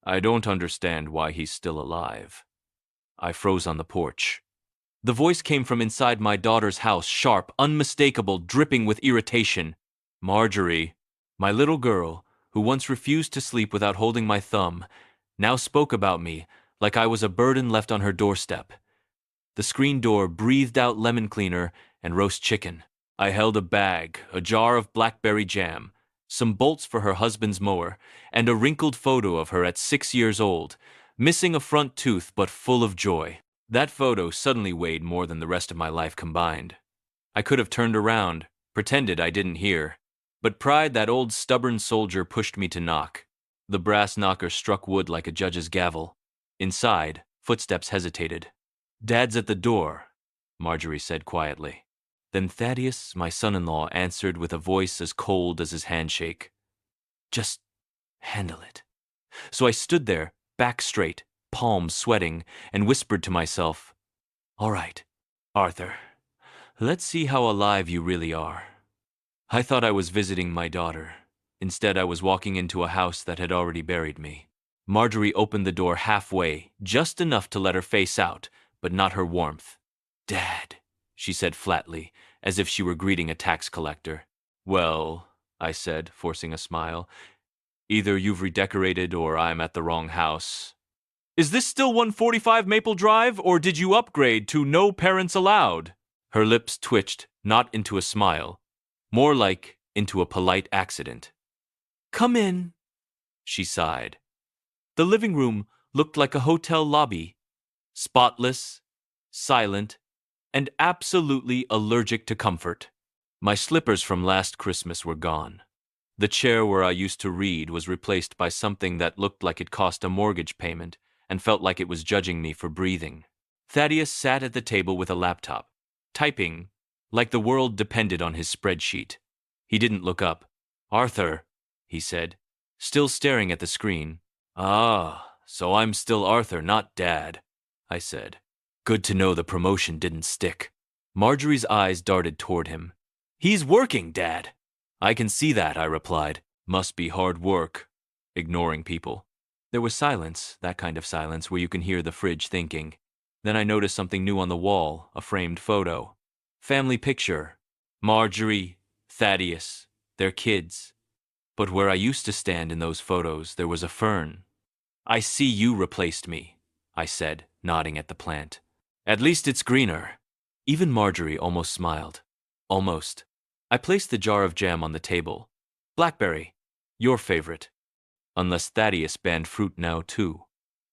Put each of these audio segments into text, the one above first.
I don't understand why he's still alive. I froze on the porch. The voice came from inside my daughter's house, sharp, unmistakable, dripping with irritation. Marjorie, my little girl, who once refused to sleep without holding my thumb, now spoke about me like I was a burden left on her doorstep. The screen door breathed out lemon cleaner and roast chicken. I held a bag, a jar of blackberry jam, some bolts for her husband's mower, and a wrinkled photo of her at 6 years old, missing a front tooth but full of joy. That photo suddenly weighed more than the rest of my life combined. I could have turned around, pretended I didn't hear, but pride, that old stubborn soldier, pushed me to knock. The brass knocker struck wood like a judge's gavel. Inside, footsteps hesitated. "Dad's at the door," Marjorie said quietly. Then Thaddeus, my son-in-law, answered with a voice as cold as his handshake. "Just handle it." So I stood there, back straight, palms sweating, and whispered to myself, "All right, Arthur, let's see how alive you really are." I thought I was visiting my daughter. Instead, I was walking into a house that had already buried me. Marjorie opened the door halfway, just enough to let her face out, but not her warmth. "Dad," she said flatly, as if she were greeting a tax collector. "Well," I said, forcing a smile, "either you've redecorated or I'm at the wrong house." "Is this still 145 Maple Drive, or did you upgrade to no parents allowed?" Her lips twitched, not into a smile, more like into a polite accident. "Come in," she sighed. The living room looked like a hotel lobby, spotless, silent, and absolutely allergic to comfort. My slippers from last Christmas were gone. The chair where I used to read was replaced by something that looked like it cost a mortgage payment and felt like it was judging me for breathing. Thaddeus sat at the table with a laptop, typing like the world depended on his spreadsheet. He didn't look up. "Arthur," he said, still staring at the screen. "Ah, so I'm still Arthur, not Dad," I said. Good to know the promotion didn't stick. Marjorie's eyes darted toward him. "He's working, Dad." "I can see that," I replied. "Must be hard work." Ignoring people. There was silence, that kind of silence where you can hear the fridge thinking. Then I noticed something new on the wall, a framed photo. Family picture. Marjorie, Thaddeus, their kids. But where I used to stand in those photos, there was a fern. "I see you replaced me," I said, nodding at the plant. "At least it's greener." Even Marjorie almost smiled. Almost. I placed the jar of jam on the table. "Blackberry, your favorite." Unless Thaddeus banned fruit now, too.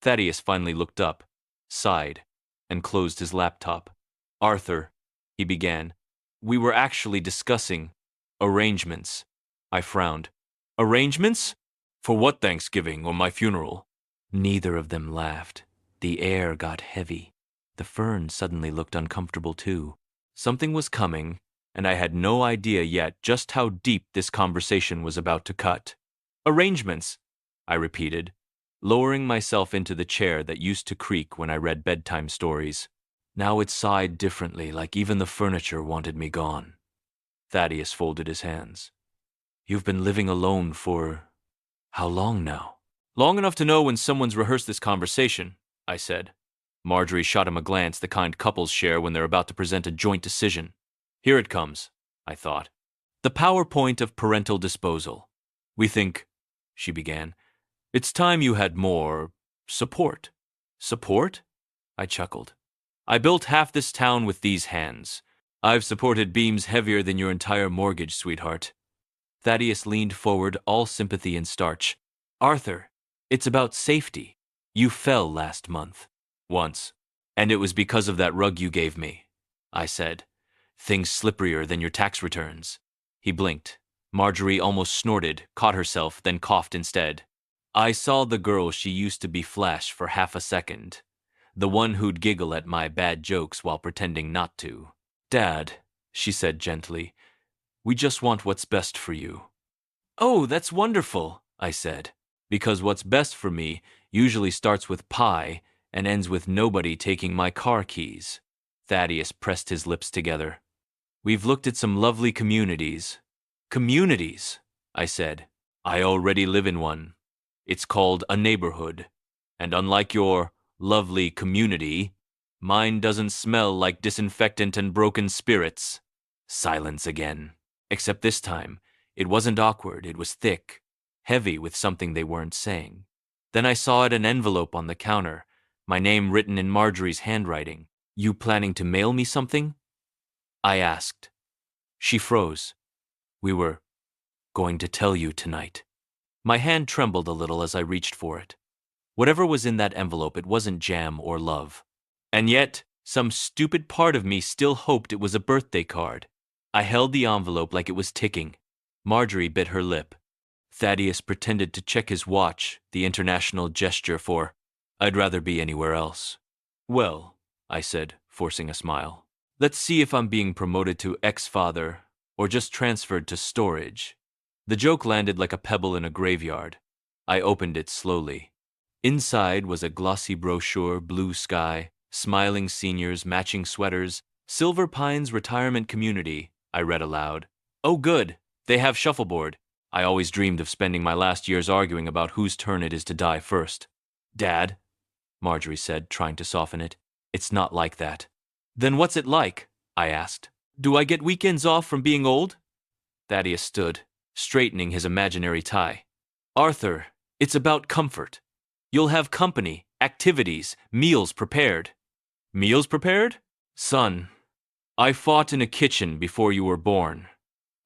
Thaddeus finally looked up, sighed, and closed his laptop. "Arthur," he began, "we were actually discussing arrangements." I frowned. "Arrangements? For what, Thanksgiving or my funeral?" Neither of them laughed. The air got heavy. The fern suddenly looked uncomfortable, too. Something was coming, and I had no idea yet just how deep this conversation was about to cut. "Arrangements," I repeated, lowering myself into the chair that used to creak when I read bedtime stories. Now it sighed differently, like even the furniture wanted me gone. Thaddeus folded his hands. "You've been living alone for how long now?" "Long enough to know when someone's rehearsed this conversation," I said. Marjorie shot him a glance the kind couples share when they're about to present a joint decision. "Here it comes," I thought. "The PowerPoint of parental disposal. We think," she began, "it's time you had more support." "Support?" I chuckled. "I built half this town with these hands. I've supported beams heavier than your entire mortgage, sweetheart." Thaddeus leaned forward, all sympathy and starch. "Arthur, it's about safety. You fell last month. Once. And it was because of that rug you gave me," I said. "Things slipperier than your tax returns." He blinked. Marjorie almost snorted, caught herself, then coughed instead. "I saw the girl she used to be Flash for half a second. The one who'd giggle at my bad jokes while pretending not to. Dad," she said gently, "we just want what's best for you." "Oh, that's wonderful," I said, "because what's best for me usually starts with pie and ends with nobody taking my car keys." Thaddeus pressed his lips together. "We've looked at some lovely communities." "Communities," I said. "I already live in one. It's called a neighborhood. And unlike your lovely community, mine doesn't smell like disinfectant and broken spirits. Silence again. Except this time, it wasn't awkward, it was thick, heavy with something they weren't saying. Then I saw an envelope on the counter, my name written in Marjorie's handwriting. You planning to mail me something? I asked. She froze. We were going to tell you tonight. My hand trembled a little as I reached for it. Whatever was in that envelope, it wasn't jam or love. And yet, some stupid part of me still hoped it was a birthday card. I held the envelope like it was ticking. Marjorie bit her lip. Thaddeus pretended to check his watch, the international gesture for, I'd rather be anywhere else. Well, I said, forcing a smile. Let's see if I'm being promoted to ex-father or just transferred to storage. The joke landed like a pebble in a graveyard. I opened it slowly. Inside was a glossy brochure, blue sky, smiling seniors, matching sweaters, Silver Pines Retirement Community, I read aloud. Oh good, they have shuffleboard. I always dreamed of spending my last years arguing about whose turn it is to die first. Dad, Marjorie said, trying to soften it, it's not like that. Then what's it like? I asked. Do I get weekends off from being old? Thaddeus stood, straightening his imaginary tie. Arthur, it's about comfort. You'll have company, activities, meals prepared. Meals prepared? Son, I fought in a kitchen before you were born.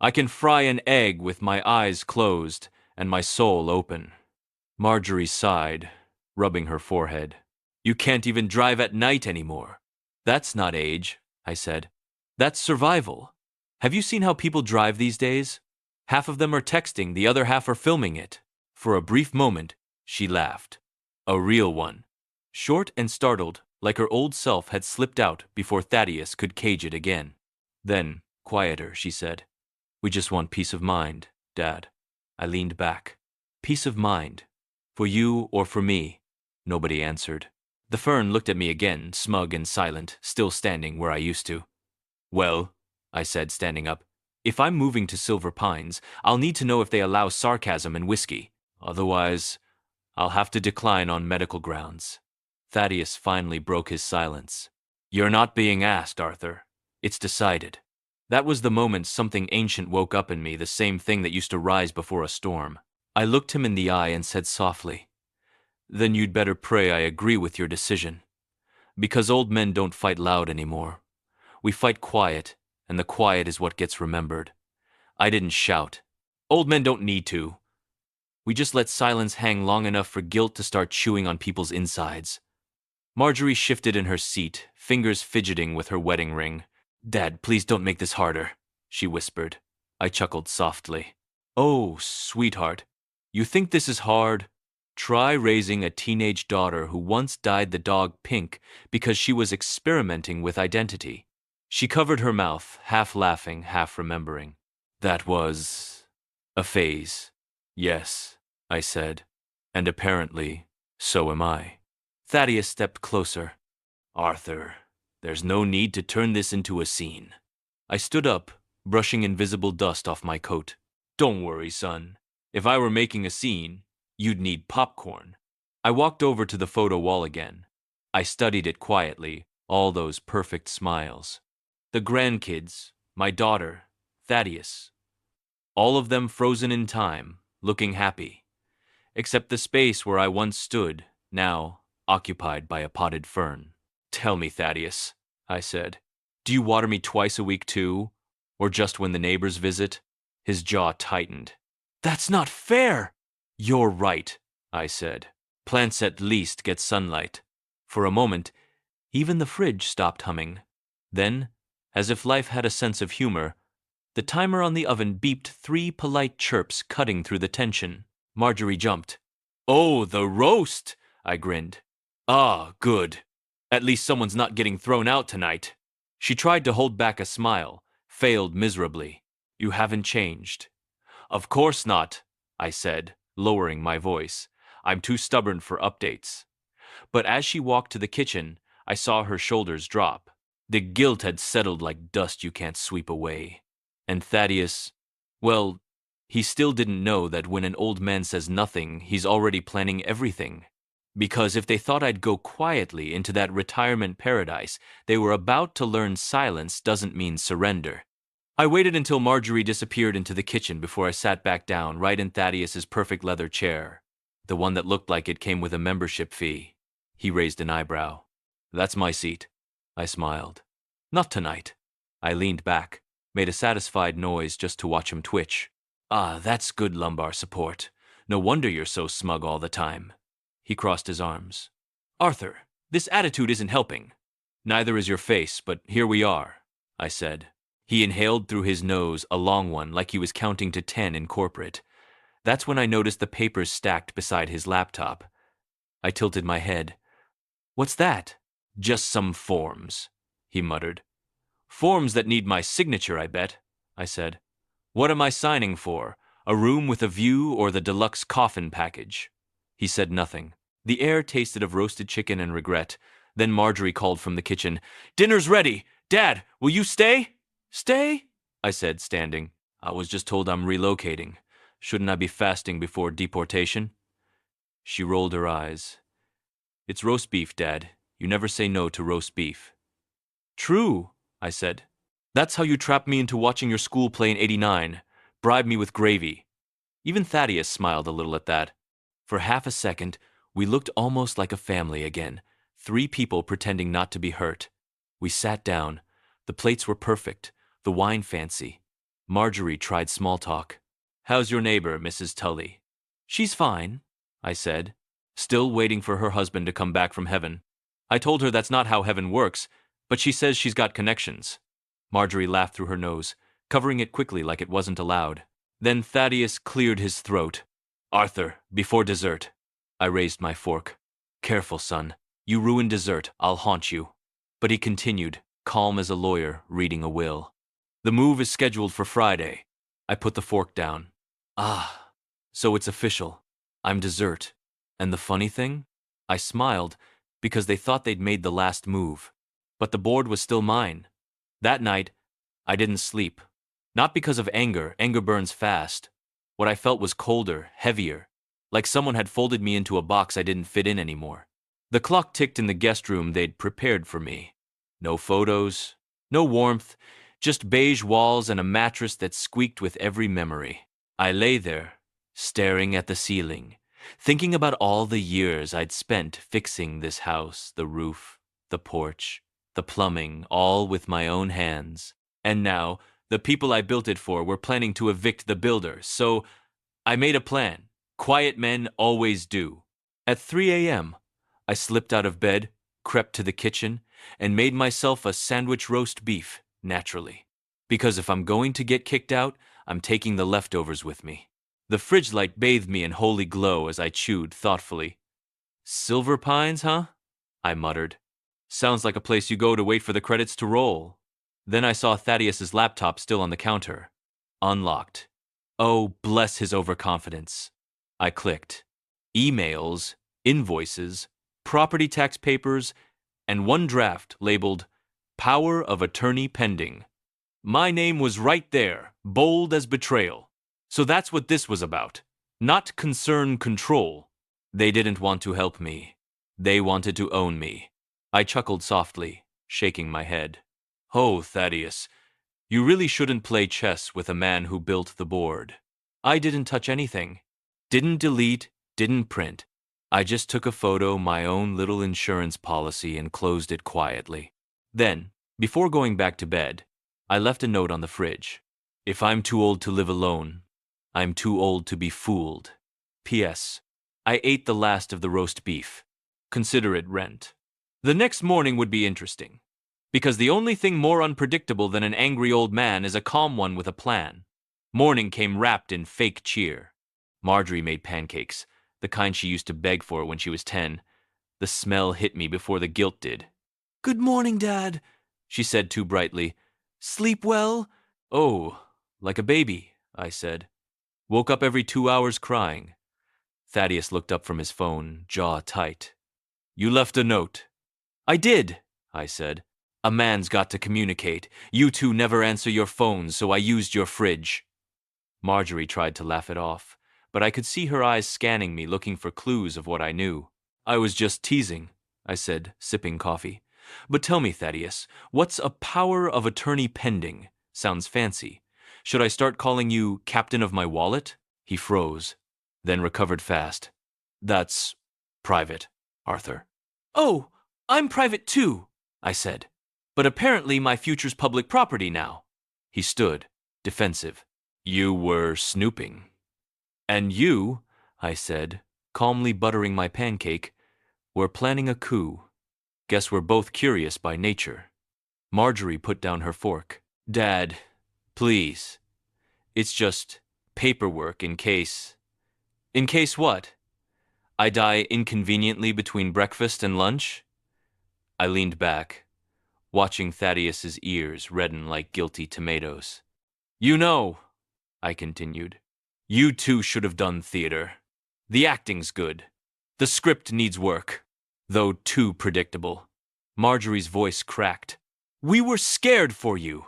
I can fry an egg with my eyes closed and my soul open. Marjorie sighed, rubbing her forehead. You can't even drive at night anymore. That's not age, I said. That's survival. Have you seen how people drive these days? Half of them are texting, the other half are filming it. For a brief moment, she laughed. A real one. Short and startled, like her old self had slipped out before Thaddeus could cage it again. Then, quieter, she said, We just want peace of mind, Dad. I leaned back. Peace of mind. For you or for me? Nobody answered. The fern looked at me again, smug and silent, still standing where I used to. Well, I said, standing up, if I'm moving to Silver Pines, I'll need to know if they allow sarcasm and whiskey. Otherwise, I'll have to decline on medical grounds. Thaddeus finally broke his silence. You're not being asked, Arthur. It's decided. That was the moment something ancient woke up in me, the same thing that used to rise before a storm. I looked him in the eye and said softly, Then you'd better pray I agree with your decision. Because old men don't fight loud anymore. We fight quiet, and the quiet is what gets remembered. I didn't shout. Old men don't need to. We just let silence hang long enough for guilt to start chewing on people's insides. Marjorie shifted in her seat, fingers fidgeting with her wedding ring. Dad, please don't make this harder, she whispered. I chuckled softly. Oh, sweetheart, you think this is hard? Try raising a teenage daughter who once dyed the dog pink because she was experimenting with identity. She covered her mouth, half laughing, half remembering. That was a phase. Yes, I said, and apparently, so am I. Thaddeus stepped closer. Arthur, there's no need to turn this into a scene. I stood up, brushing invisible dust off my coat. Don't worry, son. If I were making a scene, you'd need popcorn. I walked over to the photo wall again. I studied it quietly, all those perfect smiles. The grandkids, my daughter, Thaddeus. All of them frozen in time, looking happy. Except the space where I once stood, now occupied by a potted fern. Tell me, Thaddeus, I said, do you water me twice a week too? Or just when the neighbors visit? His jaw tightened. That's not fair! You're right, I said. Plants at least get sunlight. For a moment, even the fridge stopped humming. Then, as if life had a sense of humor, the timer on the oven beeped 3 polite chirps cutting through the tension. Marjorie jumped. Oh, the roast! I grinned. Ah, good. At least someone's not getting thrown out tonight. She tried to hold back a smile, failed miserably. You haven't changed. Of course not, I said, lowering my voice. I'm too stubborn for updates. But as she walked to the kitchen, I saw her shoulders drop. The guilt had settled like dust you can't sweep away. And Thaddeus, well, He still didn't know that when an old man says nothing, he's already planning everything. Because if they thought I'd go quietly into that retirement paradise, they were about to learn silence doesn't mean surrender. I waited until Marjorie disappeared into the kitchen before I sat back down right in Thaddeus's perfect leather chair, the one that looked like it came with a membership fee. He raised an eyebrow. That's my seat. I smiled. Not tonight. I leaned back, made a satisfied noise just to watch him twitch. Ah, that's good lumbar support. No wonder you're so smug all the time. He crossed his arms. Arthur, this attitude isn't helping. Neither is your face, but here we are, I said. He inhaled through his nose, a long one, like he was counting to 10 in corporate. That's when I noticed the papers stacked beside his laptop. I tilted my head. What's that? Just some forms, he muttered. Forms that need my signature, I bet, I said. What am I signing for? A room with a view or the deluxe coffin package? He said nothing. The air tasted of roasted chicken and regret. Then Marjorie called from the kitchen. Dinner's ready! Dad, will you stay? Stay? I said, standing. I was just told I'm relocating. Shouldn't I be fasting before deportation? She rolled her eyes. It's roast beef, Dad. You never say no to roast beef. True, I said. That's how you trapped me into watching your school play in '89. Bribed me with gravy. Even Thaddeus smiled a little at that. For half a second, we looked almost like a family again. 3 people pretending not to be hurt. We sat down. The plates were perfect. The wine fancy. Marjorie tried small talk. How's your neighbor, Mrs. Tully? She's fine, I said, still waiting for her husband to come back from heaven. I told her that's not how heaven works, but she says she's got connections. Marjorie laughed through her nose, covering it quickly like it wasn't allowed. Then Thaddeus cleared his throat. Arthur, before dessert. I raised my fork. Careful, son. You ruin dessert, I'll haunt you. But he continued, calm as a lawyer reading a will. The move is scheduled for Friday. I put the fork down. Ah, so it's official. I'm dessert. And the funny thing? I smiled because they thought they'd made the last move. But the board was still mine. That night, I didn't sleep. Not because of anger. Anger burns fast. What I felt was colder, heavier, like someone had folded me into a box I didn't fit in anymore. The clock ticked in the guest room they'd prepared for me. No photos, no warmth, just beige walls and a mattress that squeaked with every memory. I lay there, staring at the ceiling, thinking about all the years I'd spent fixing this house, the roof, the porch, the plumbing, all with my own hands. And now, the people I built it for were planning to evict the builder, so I made a plan. Quiet men always do. At 3 a.m., I slipped out of bed, crept to the kitchen, and made myself a sandwich roast beef, naturally. Because if I'm going to get kicked out, I'm taking the leftovers with me. The fridge light bathed me in holy glow as I chewed thoughtfully. Silver Pines, huh? I muttered. Sounds like a place you go to wait for the credits to roll. Then I saw Thaddeus's laptop still on the counter. Unlocked. Oh, bless his overconfidence. I clicked. Emails, invoices, property tax papers, and one draft labeled Power of Attorney Pending. My name was right there, bold as betrayal. So that's what this was about. Not concern control. They didn't want to help me. They wanted to own me. I chuckled softly, shaking my head. Oh, Thaddeus, you really shouldn't play chess with a man who built the board. I didn't touch anything. Didn't delete, didn't print. I just took a photo, my own little insurance policy, and closed it quietly. Then, before going back to bed, I left a note on the fridge. If I'm too old to live alone, I'm too old to be fooled. P.S. I ate the last of the roast beef. Consider it rent. The next morning would be interesting, because the only thing more unpredictable than an angry old man is a calm one with a plan. Morning came wrapped in fake cheer. Marjorie made pancakes, the kind she used to beg for when she was 10. The smell hit me before the guilt did. Good morning, Dad, she said too brightly. Sleep well? Oh, like a baby, I said. Woke up every 2 hours crying. Thaddeus looked up from his phone, jaw tight. You left a note. I did, I said. A man's got to communicate. You two never answer your phones, so I used your fridge. Marjorie tried to laugh it off, but I could see her eyes scanning me, looking for clues of what I knew. I was just teasing, I said, sipping coffee. But tell me, Thaddeus, what's a power of attorney pending? Sounds fancy. Should I start calling you captain of my wallet? He froze, then recovered fast. That's private, Arthur. Oh, I'm private too, I said. But apparently my future's public property now. He stood, defensive. You were snooping. And you, I said, calmly buttering my pancake, were planning a coup. Guess we're both curious by nature. Marjorie put down her fork. Dad, please. It's just paperwork in case. In case what? I die inconveniently between breakfast and lunch? I leaned back, watching Thaddeus's ears redden like guilty tomatoes. You know, I continued, you two should have done theater. The acting's good. The script needs work, though too predictable. Marjorie's voice cracked. We were scared for you.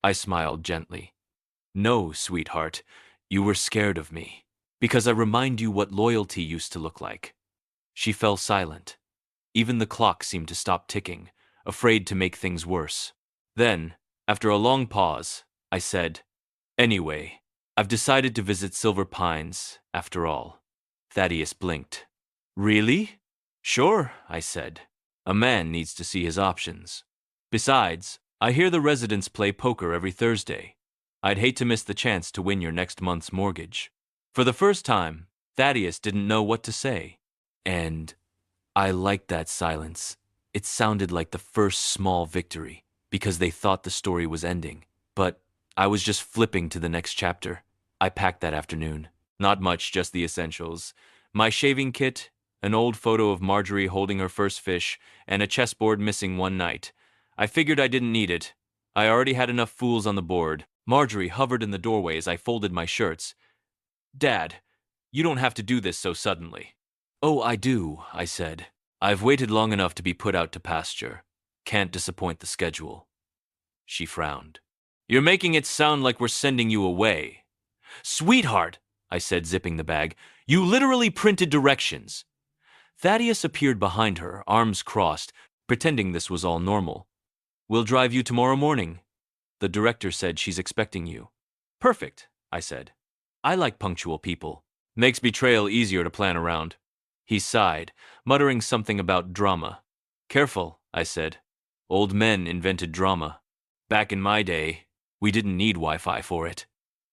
I smiled gently. No, sweetheart, you were scared of me, because I remind you what loyalty used to look like. She fell silent. Even the clock seemed to stop ticking, afraid to make things worse. Then, after a long pause, I said, Anyway, I've decided to visit Silver Pines, after all. Thaddeus blinked. Really? Sure, I said. A man needs to see his options. Besides, I hear the residents play poker every Thursday. I'd hate to miss the chance to win your next month's mortgage. For the first time, Thaddeus didn't know what to say. And I liked that silence. It sounded like the first small victory, because they thought the story was ending. But I was just flipping to the next chapter. I packed that afternoon. Not much, just the essentials. My shaving kit, an old photo of Marjorie holding her first fish, and a chessboard missing one knight. I figured I didn't need it. I already had enough fools on the board. Marjorie hovered in the doorway as I folded my shirts. Dad, you don't have to do this so suddenly. Oh, I do, I said. I've waited long enough to be put out to pasture. Can't disappoint the schedule. She frowned. You're making it sound like we're sending you away. Sweetheart, I said, zipping the bag, you literally printed directions. Thaddeus appeared behind her, arms crossed, pretending this was all normal. We'll drive you tomorrow morning. The director said she's expecting you. Perfect, I said. I like punctual people. Makes betrayal easier to plan around. He sighed, muttering something about drama. Careful, I said. Old men invented drama. Back in my day, we didn't need Wi-Fi for it.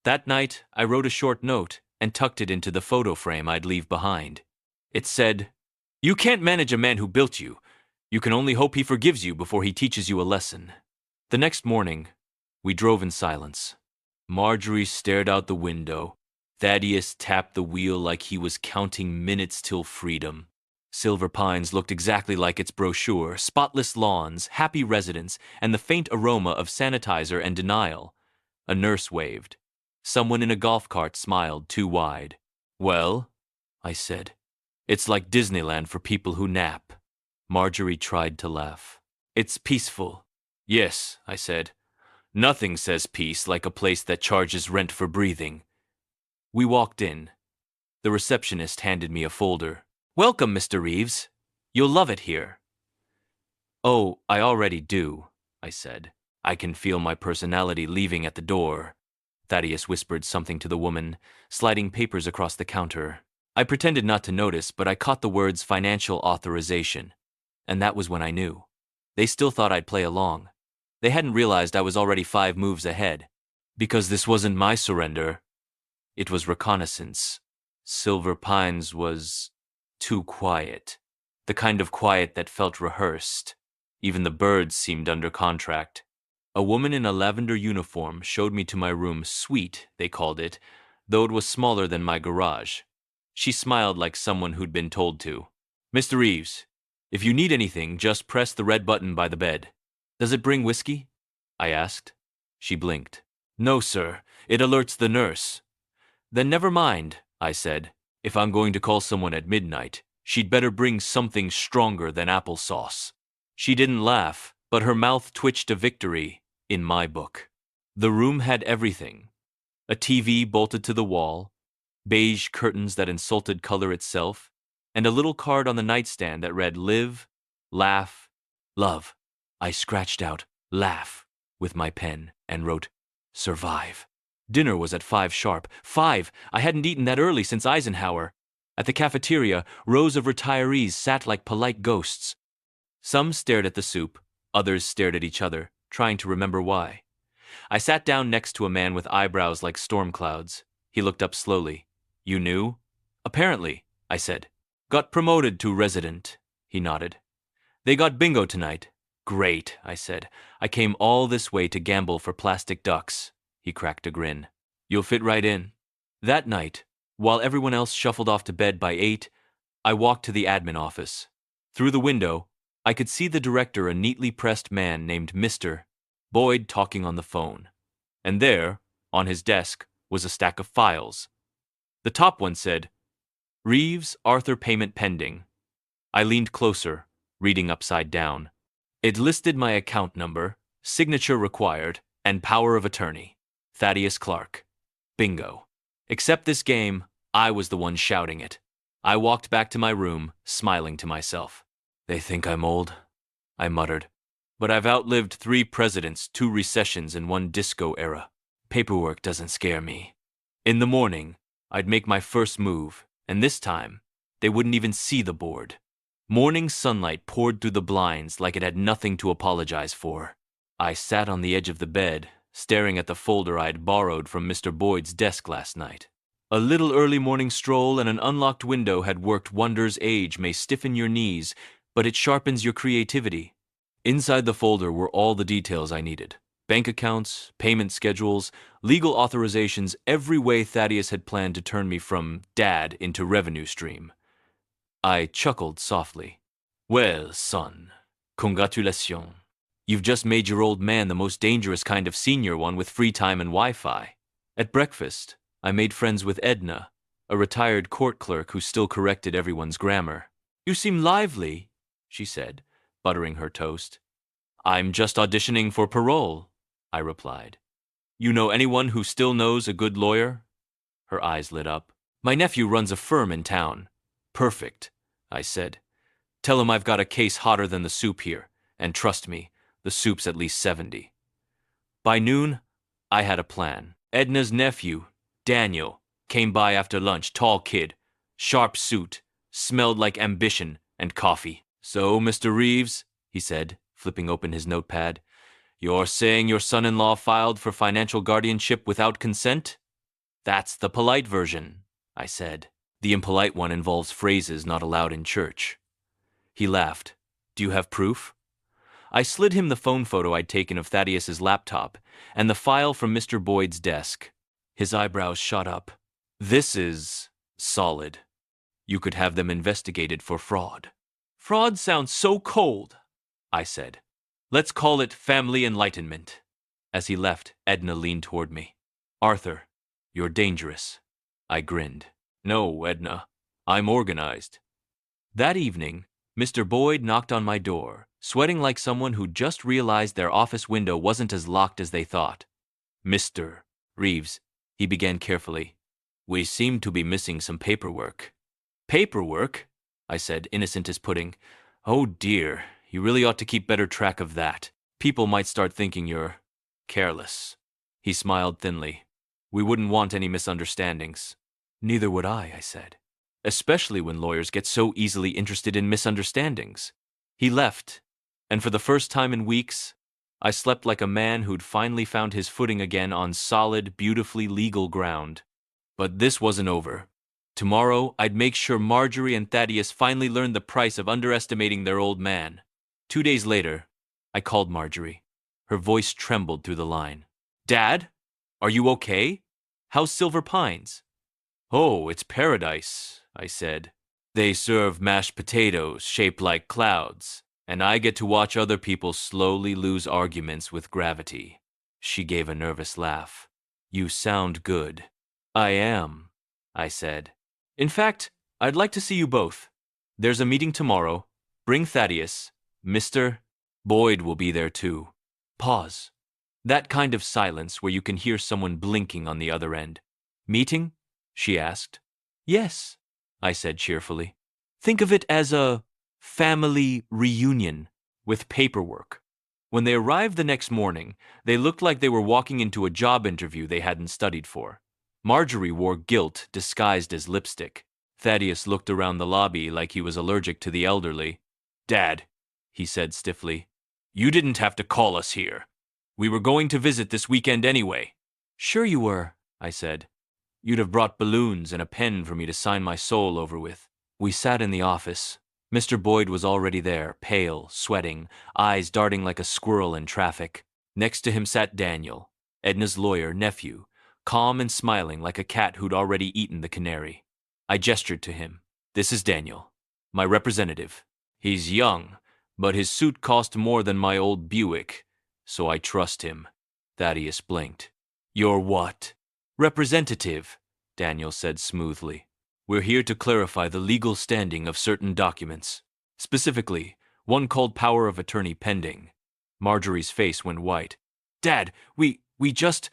That night, I wrote a short note and tucked it into the photo frame I'd leave behind. It said, You can't manage a man who built you. You can only hope he forgives you before he teaches you a lesson. The next morning, we drove in silence. Marjorie stared out the window. Thaddeus tapped the wheel like he was counting minutes till freedom. Silver Pines looked exactly like its brochure, spotless lawns, happy residents, and the faint aroma of sanitizer and denial. A nurse waved. Someone in a golf cart smiled too wide. Well, I said, it's like Disneyland for people who nap. Marjorie tried to laugh. It's peaceful. Yes, I said. Nothing says peace like a place that charges rent for breathing. We walked in. The receptionist handed me a folder. Welcome, Mr. Reeves. You'll love it here. Oh, I already do, I said. I can feel my personality leaving at the door. Thaddeus whispered something to the woman, sliding papers across the counter. I pretended not to notice, but I caught the words financial authorization. And that was when I knew. They still thought I'd play along. They hadn't realized I was already 5 moves ahead. Because this wasn't my surrender. It was reconnaissance. Silver Pines was too quiet. The kind of quiet that felt rehearsed. Even the birds seemed under contract. A woman in a lavender uniform showed me to my room, suite, they called it, though it was smaller than my garage. She smiled like someone who'd been told to. Mr. Reeves, if you need anything, just press the red button by the bed. Does it bring whiskey? I asked. She blinked. No, sir. It alerts the nurse. Then never mind, I said. If I'm going to call someone at midnight, she'd better bring something stronger than applesauce. She didn't laugh, but her mouth twitched a victory, in my book. The room had everything. A TV bolted to the wall, beige curtains that insulted color itself, and a little card on the nightstand that read live, laugh, love. I scratched out laugh with my pen and wrote survive. Dinner was at 5 sharp. 5! I hadn't eaten that early since Eisenhower. At the cafeteria, rows of retirees sat like polite ghosts. Some stared at the soup, others stared at each other, trying to remember why. I sat down next to a man with eyebrows like storm clouds. He looked up slowly. You knew? Apparently, I said. Got promoted to resident. He nodded. They got bingo tonight. Great, I said. I came all this way to gamble for plastic ducks. He cracked a grin. You'll fit right in. That night, while everyone else shuffled off to bed by 8, I walked to the admin office. Through the window, I could see the director, a neatly pressed man named Mr. Boyd, talking on the phone. And there, on his desk, was a stack of files. The top one said, Reeves, Arthur, payment pending. I leaned closer, reading upside down. It listed my account number, signature required, and power of attorney. Thaddeus Clark. Bingo. Except this game, I was the one shouting it. I walked back to my room, smiling to myself. They think I'm old, I muttered. But I've outlived 3 presidents, 2 recessions, and 1 disco era. Paperwork doesn't scare me. In the morning, I'd make my first move, and this time, they wouldn't even see the board. Morning sunlight poured through the blinds like it had nothing to apologize for. I sat on the edge of the bed, staring at the folder I'd borrowed from Mr. Boyd's desk last night. A little early morning stroll and an unlocked window had worked wonders. Age may stiffen your knees, but it sharpens your creativity. Inside the folder were all the details I needed. Bank accounts, payment schedules, legal authorizations, every way Thaddeus had planned to turn me from dad into revenue stream. I chuckled softly. Well, son, congratulations. You've just made your old man the most dangerous kind of senior one with free time and Wi-Fi. At breakfast, I made friends with Edna, a retired court clerk who still corrected everyone's grammar. You seem lively, she said, buttering her toast. I'm just auditioning for parole, I replied. You know anyone who still knows a good lawyer? Her eyes lit up. My nephew runs a firm in town. Perfect, I said. Tell him I've got a case hotter than the soup here, and trust me, the soup's at least 70. By noon, I had a plan. Edna's nephew, Daniel, came by after lunch, tall kid, sharp suit, smelled like ambition and coffee. So, Mr. Reeves, he said, flipping open his notepad, you're saying your son-in-law filed for financial guardianship without consent? That's the polite version, I said. The impolite one involves phrases not allowed in church. He laughed. Do you have proof? I slid him the phone photo I'd taken of Thaddeus's laptop and the file from Mr. Boyd's desk. His eyebrows shot up. This is solid. You could have them investigated for fraud. Fraud sounds so cold, I said. Let's call it family enlightenment. As he left, Edna leaned toward me. Arthur, you're dangerous. I grinned. No, Edna, I'm organized. That evening, Mr. Boyd knocked on my door, sweating like someone who just realized their office window wasn't as locked as they thought. Mr. Reeves, he began carefully, we seem to be missing some paperwork. Paperwork? I said, innocent as pudding. Oh dear, you really ought to keep better track of that. People might start thinking you're careless. He smiled thinly. We wouldn't want any misunderstandings. Neither would I said. Especially when lawyers get so easily interested in misunderstandings. He left, and for the first time in weeks, I slept like a man who'd finally found his footing again on solid, beautifully legal ground. But this wasn't over. Tomorrow, I'd make sure Marjorie and Thaddeus finally learned the price of underestimating their old man. 2 days later, I called Marjorie. Her voice trembled through the line. Dad? Are you okay? How's Silver Pines? Oh, it's paradise, I said. They serve mashed potatoes shaped like clouds, and I get to watch other people slowly lose arguments with gravity. She gave a nervous laugh. You sound good. I am, I said. In fact, I'd like to see you both. There's a meeting tomorrow. Bring Thaddeus. Mr. Boyd will be there too. Pause. That kind of silence where you can hear someone blinking on the other end. Meeting? She asked. Yes, I said cheerfully. Think of it as a family reunion with paperwork. When they arrived the next morning, they looked like they were walking into a job interview they hadn't studied for. Marjorie wore guilt disguised as lipstick. Thaddeus looked around the lobby like he was allergic to the elderly. Dad, he said stiffly, you didn't have to call us here. We were going to visit this weekend anyway. Sure you were, I said. You'd have brought balloons and a pen for me to sign my soul over with. We sat in the office. Mr. Boyd was already there, pale, sweating, eyes darting like a squirrel in traffic. Next to him sat Daniel, Edna's lawyer, nephew, calm and smiling like a cat who'd already eaten the canary. I gestured to him. This is Daniel, my representative. He's young, but his suit cost more than my old Buick, so I trust him. Thaddeus blinked. You're what? Representative, Daniel said smoothly. We're here to clarify the legal standing of certain documents. Specifically, one called Power of Attorney Pending. Marjorie's face went white. Dad, we just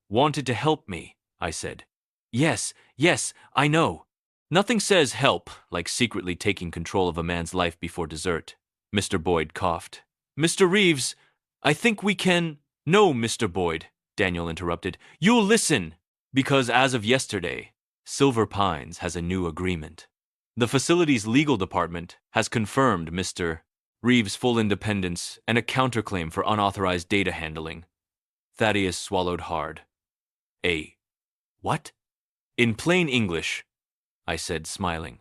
wanted to help me, I said. Yes, I know. Nothing says help like secretly taking control of a man's life before dessert. Mr. Boyd coughed. Mr. Reeves, I think we can... No, Mr. Boyd, Daniel interrupted. You'll listen, because as of yesterday, Silver Pines has a new agreement. The facility's legal department has confirmed Mr. Reeves' full independence and a counterclaim for unauthorized data handling. Thaddeus swallowed hard. What? In plain English, I said, smiling.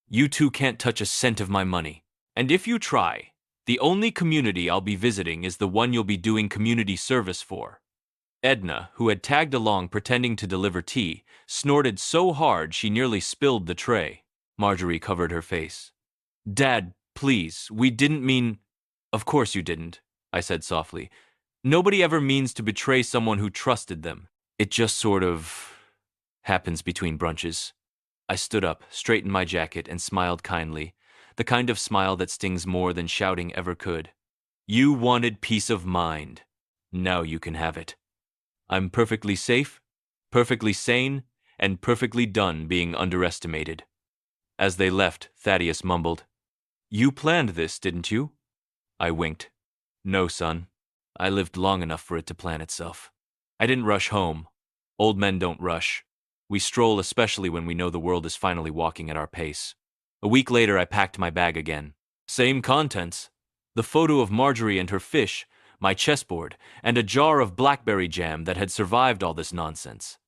You two can't touch a cent of my money. And if you try, the only community I'll be visiting is the one you'll be doing community service for. Edna, who had tagged along pretending to deliver tea, snorted so hard she nearly spilled the tray. Marjorie covered her face. Dad, please, we didn't mean... Of course you didn't, I said softly. Nobody ever means to betray someone who trusted them. It just sort of happens between brunches. I stood up, straightened my jacket, and smiled kindly, the kind of smile that stings more than shouting ever could. You wanted peace of mind. Now you can have it. I'm perfectly safe, perfectly sane, and perfectly done being underestimated. As they left, Thaddeus mumbled, You planned this, didn't you? I winked. No, son. I lived long enough for it to plan itself. I didn't rush home. Old men don't rush. We stroll especially when we know the world is finally walking at our pace. A week later, I packed my bag again. Same contents. The photo of Marjorie and her fish, my chessboard, and a jar of blackberry jam that had survived all this nonsense.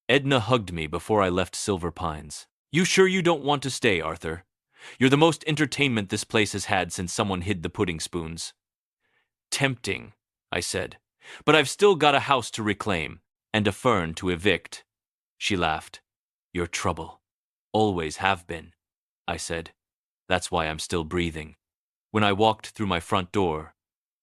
Edna hugged me before I left Silver Pines. You sure you don't want to stay, Arthur? You're the most entertainment this place has had since someone hid the pudding spoons. Tempting, I said, but I've still got a house to reclaim and a fern to evict. She laughed. You're trouble. Always have been, I said. That's why I'm still breathing. When I walked through my front door,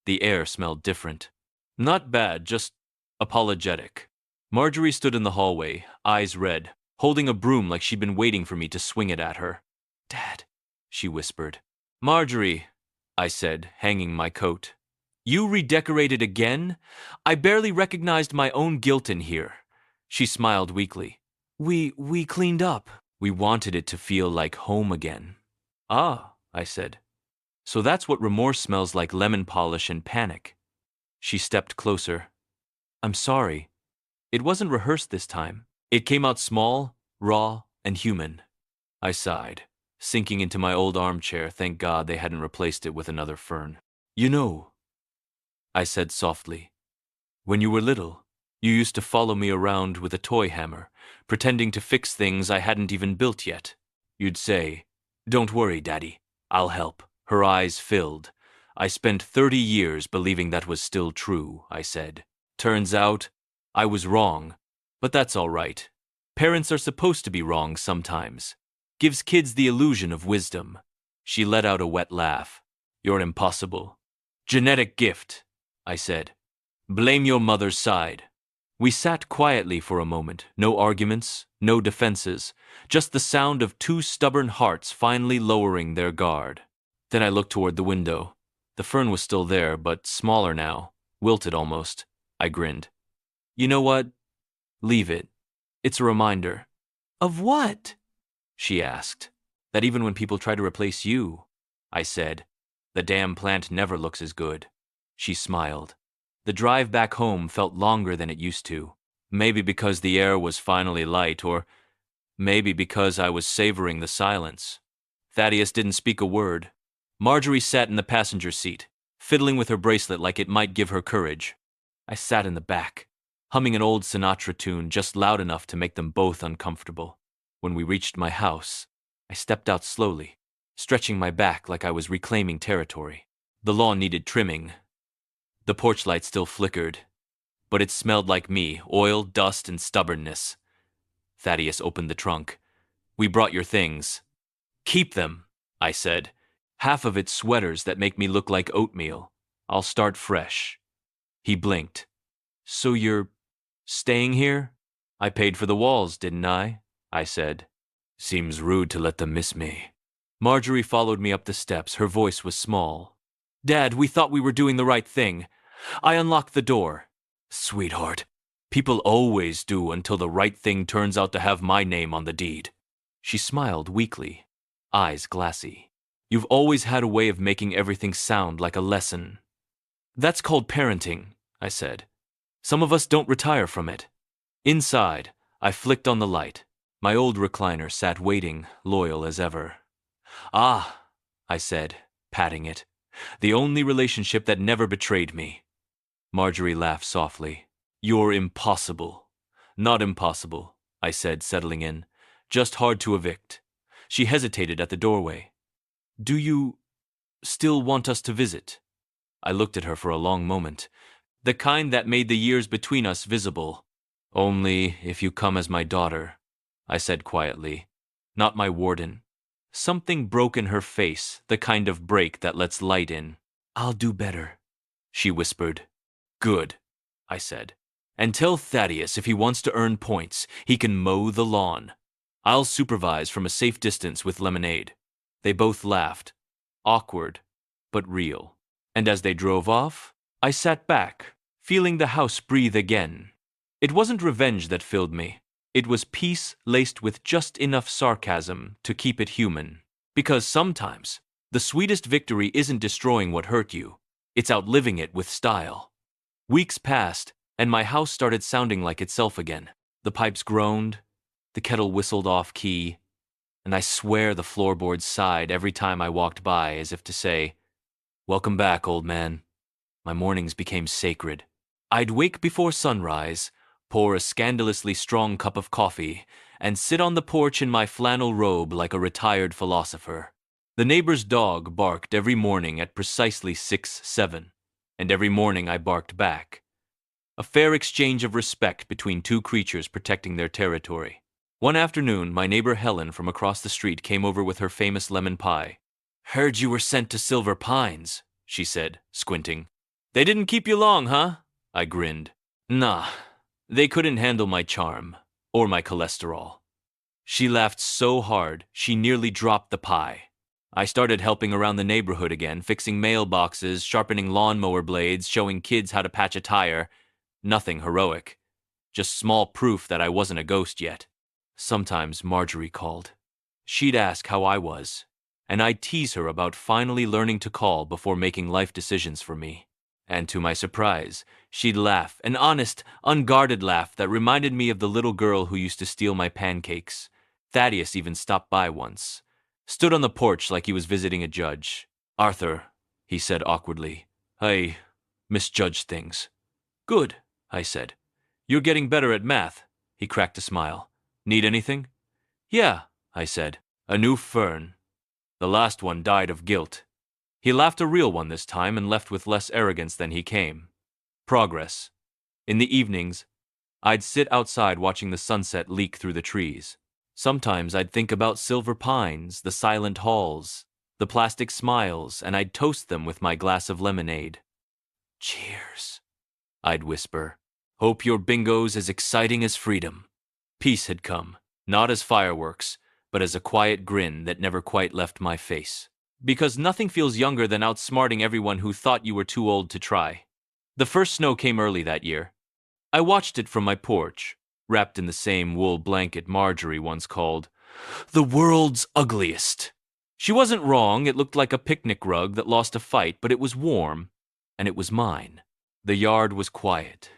the air smelled different. Not bad, just apologetic. Marjorie stood in the hallway, eyes red, holding a broom like she'd been waiting for me to swing it at her. Dad, she whispered. Marjorie, I said, hanging my coat. You redecorated again? I barely recognized my own guilt in here. She smiled weakly. We cleaned up. We wanted it to feel like home again. Ah, I said. So that's what remorse smells like, lemon polish and panic. She stepped closer. I'm sorry. It wasn't rehearsed this time. It came out small, raw, and human. I sighed, sinking into my old armchair. Thank God they hadn't replaced it with another fern. You know, I said softly, when you were little, you used to follow me around with a toy hammer, pretending to fix things I hadn't even built yet. You'd say, Don't worry, Daddy, I'll help. Her eyes filled. I spent 30 years believing that was still true, I said. Turns out, I was wrong, but that's all right. Parents are supposed to be wrong sometimes. Gives kids the illusion of wisdom. She let out a wet laugh. You're impossible. Genetic gift, I said. Blame your mother's side. We sat quietly for a moment, no arguments, no defenses, just the sound of two stubborn hearts finally lowering their guard. Then I looked toward the window. The fern was still there, but smaller now, wilted almost. I grinned. You know what? Leave it. It's a reminder. Of what? She asked. That even when people try to replace you, I said, the damn plant never looks as good. She smiled. The drive back home felt longer than it used to. Maybe because the air was finally light, or maybe because I was savoring the silence. Thaddeus didn't speak a word. Marjorie sat in the passenger seat, fiddling with her bracelet like it might give her courage. I sat in the back, humming an old Sinatra tune just loud enough to make them both uncomfortable. When we reached my house, I stepped out slowly, stretching my back like I was reclaiming territory. The lawn needed trimming. The porch light still flickered, but it smelled like me, oil, dust, and stubbornness. Thaddeus opened the trunk. We brought your things. Keep them, I said. Half of it's sweaters that make me look like oatmeal. I'll start fresh. He blinked. So you're staying here? I paid for the walls, didn't I? I said. Seems rude to let them miss me. Marjorie followed me up the steps. Her voice was small. Dad, we thought we were doing the right thing. I unlocked the door. Sweetheart, people always do until the right thing turns out to have my name on the deed. She smiled weakly, eyes glassy. You've always had a way of making everything sound like a lesson. That's called parenting, I said. Some of us don't retire from it. Inside, I flicked on the light. My old recliner sat waiting, loyal as ever. Ah, I said, patting it. The only relationship that never betrayed me. Marjorie laughed softly. You're impossible. Not impossible, I said, settling in. Just hard to evict. She hesitated at the doorway. Do you still want us to visit? I looked at her for a long moment. The kind that made the years between us visible. Only if you come as my daughter, I said quietly. Not my warden. Something broke in her face, the kind of break that lets light in. I'll do better, she whispered. Good, I said. And tell Thaddeus if he wants to earn points, he can mow the lawn. I'll supervise from a safe distance with lemonade. They both laughed. Awkward, but real. And as they drove off, I sat back, feeling the house breathe again. It wasn't revenge that filled me. It was peace laced with just enough sarcasm to keep it human. Because sometimes, the sweetest victory isn't destroying what hurt you. It's outliving it with style. Weeks passed, and my house started sounding like itself again. The pipes groaned, the kettle whistled off key, and I swear the floorboards sighed every time I walked by as if to say, Welcome back, old man. My mornings became sacred. I'd wake before sunrise, pour a scandalously strong cup of coffee, and sit on the porch in my flannel robe like a retired philosopher. The neighbor's dog barked every morning at precisely 6:07, and every morning I barked back. A fair exchange of respect between two creatures protecting their territory. One afternoon, my neighbor Helen from across the street came over with her famous lemon pie. Heard you were sent to Silver Pines, she said, squinting. They didn't keep you long, huh? I grinned. Nah, they couldn't handle my charm, or my cholesterol. She laughed so hard, she nearly dropped the pie. I started helping around the neighborhood again, fixing mailboxes, sharpening lawnmower blades, showing kids how to patch a tire. Nothing heroic. Just small proof that I wasn't a ghost yet. Sometimes Marjorie called. She'd ask how I was, and I'd tease her about finally learning to call before making life decisions for me. And to my surprise, she'd laugh, an honest, unguarded laugh that reminded me of the little girl who used to steal my pancakes. Thaddeus even stopped by once. Stood on the porch like he was visiting a judge. Arthur, he said awkwardly, I misjudged things. Good, I said. You're getting better at math. He cracked a smile. Need anything? Yeah, I said. A new fern. The last one died of guilt. He laughed a real one this time and left with less arrogance than he came. Progress. In the evenings, I'd sit outside watching the sunset leak through the trees. Sometimes I'd think about Silver Pines, the silent halls, the plastic smiles, and I'd toast them with my glass of lemonade. Cheers, I'd whisper. Hope your bingo's as exciting as freedom. Peace had come, not as fireworks, but as a quiet grin that never quite left my face. Because nothing feels younger than outsmarting everyone who thought you were too old to try. The first snow came early that year. I watched it from my porch, wrapped in the same wool blanket Marjorie once called the world's ugliest. She wasn't wrong. It looked like a picnic rug that lost a fight, but it was warm, and it was mine. The yard was quiet.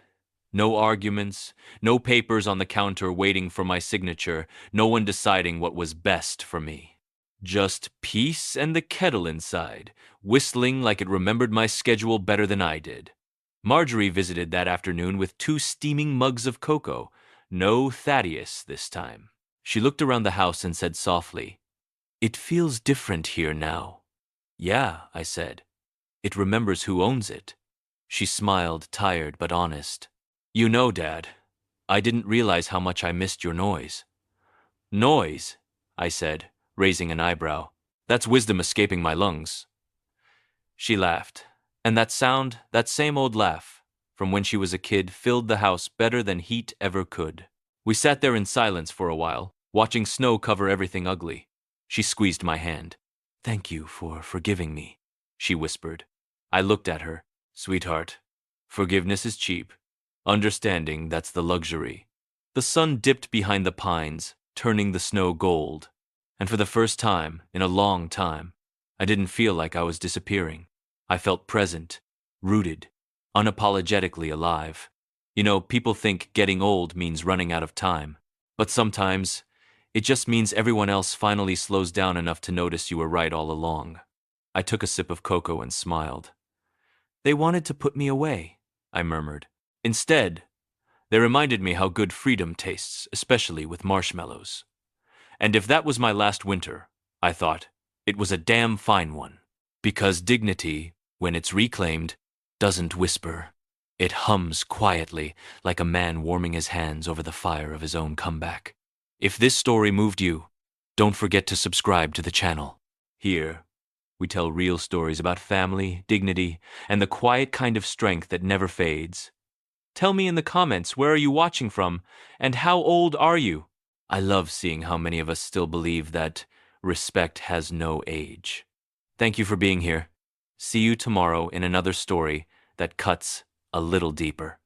No arguments, no papers on the counter waiting for my signature, no one deciding what was best for me. Just peace and the kettle inside, whistling like it remembered my schedule better than I did. Marjorie visited that afternoon with 2 steaming mugs of cocoa. No Thaddeus this time. She looked around the house and said softly, "It feels different here now." "Yeah," I said. "It remembers who owns it." She smiled, tired but honest. "You know, Dad, I didn't realize how much I missed your noise." "Noise?" I said, raising an eyebrow. "That's wisdom escaping my lungs." She laughed, and that sound, that same old laugh, from when she was a kid, filled the house better than heat ever could. We sat there in silence for a while, watching snow cover everything ugly. She squeezed my hand. "Thank you for forgiving me," she whispered. I looked at her. "Sweetheart, forgiveness is cheap. Understanding, that's the luxury." The sun dipped behind the pines, turning the snow gold. And for the first time, in a long time, I didn't feel like I was disappearing. I felt present, rooted, unapologetically alive. You know, people think getting old means running out of time. But sometimes, it just means everyone else finally slows down enough to notice you were right all along. I took a sip of cocoa and smiled. "They wanted to put me away," I murmured. "Instead, they reminded me how good freedom tastes, especially with marshmallows." And if that was my last winter, I thought, it was a damn fine one. Because dignity, when it's reclaimed, doesn't whisper. It hums quietly, like a man warming his hands over the fire of his own comeback. If this story moved you, don't forget to subscribe to the channel. Here, we tell real stories about family, dignity, and the quiet kind of strength that never fades. Tell me in the comments, where are you watching from, and how old are you? I love seeing how many of us still believe that respect has no age. Thank you for being here. See you tomorrow in another story that cuts a little deeper.